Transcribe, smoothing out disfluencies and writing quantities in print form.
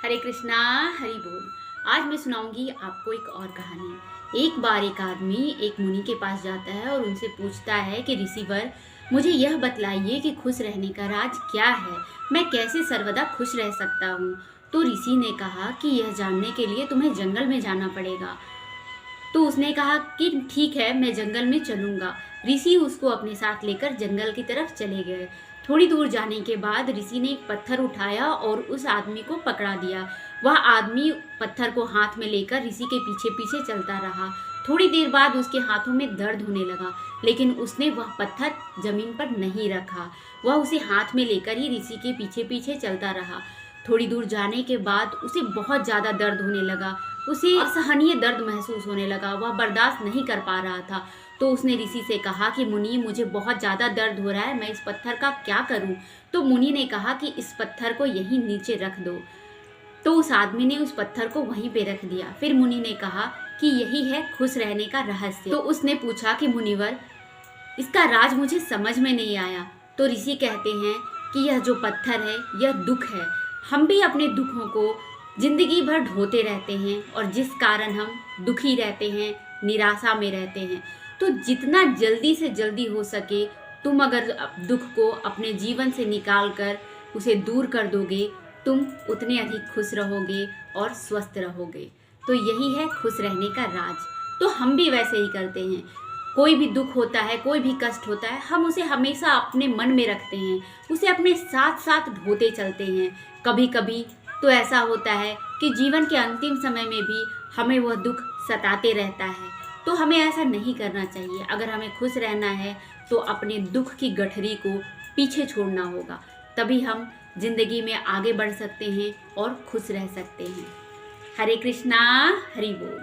हरे कृष्णा हरि बोल। आज मैं सुनाऊंगी आपको एक और कहानी। एक बार एक आदमी एक मुनि के पास जाता है और उनसे पूछता है कि ऋषिवर, मुझे यह बतलाइए कि खुश रहने का राज क्या है। मैं कैसे सर्वदा खुश रह सकता हूँ। तो ऋषि ने कहा कि यह जानने के लिए तुम्हें जंगल में जाना पड़ेगा। तो उसने कहा कि ठीक है, मैं जंगल में चलूंगा। ऋषि उसको अपने साथ लेकर जंगल की तरफ चले गए। थोड़ी दूर जाने के बाद ऋषि ने एक पत्थर उठाया और उस आदमी को पकड़ा दिया। वह आदमी पत्थर को हाथ में लेकर ऋषि के पीछे पीछे चलता रहा। थोड़ी देर बाद उसके हाथों में दर्द होने लगा, लेकिन उसने वह पत्थर जमीन पर नहीं रखा। वह उसे हाथ में लेकर ही ऋषि के पीछे पीछे चलता रहा। थोड़ी दूर जाने के बाद उसे बहुत ज़्यादा दर्द होने लगा। उसे असहनीय दर्द महसूस होने लगा। वह बर्दाश्त नहीं कर पा रहा था। तो उसने ऋषि से कहा कि मुनि, मुझे बहुत ज़्यादा दर्द हो रहा है, मैं इस पत्थर का क्या करूं। तो मुनि ने कहा कि इस पत्थर को यहीं नीचे रख दो। तो उस आदमी ने उस पत्थर को वहीं पे रख दिया। फिर मुनि ने कहा कि यही है खुश रहने का रहस्य। तो उसने पूछा कि मुनिवर, इसका राज मुझे समझ में नहीं आया। तो ऋषि कहते हैं कि यह जो पत्थर है यह दुख है। हम भी अपने दुखों को जिंदगी भर ढोते रहते हैं और जिस कारण हम दुखी रहते हैं, निराशा में रहते हैं। तो जितना जल्दी से जल्दी हो सके तुम अगर दुख को अपने जीवन से निकाल कर उसे दूर कर दोगे, तुम उतने अधिक खुश रहोगे और स्वस्थ रहोगे। तो यही है खुश रहने का राज। तो हम भी वैसे ही करते हैं। कोई भी दुख होता है, कोई भी कष्ट होता है, हम उसे हमेशा अपने मन में रखते हैं, उसे अपने साथ साथ ढोते चलते हैं। कभी कभी तो ऐसा होता है कि जीवन के अंतिम समय में भी हमें वह दुख सताते रहता है। तो हमें ऐसा नहीं करना चाहिए। अगर हमें खुश रहना है तो अपने दुख की गठरी को पीछे छोड़ना होगा, तभी हम जिंदगी में आगे बढ़ सकते हैं और खुश रह सकते हैं। हरे कृष्णा हरि बोल।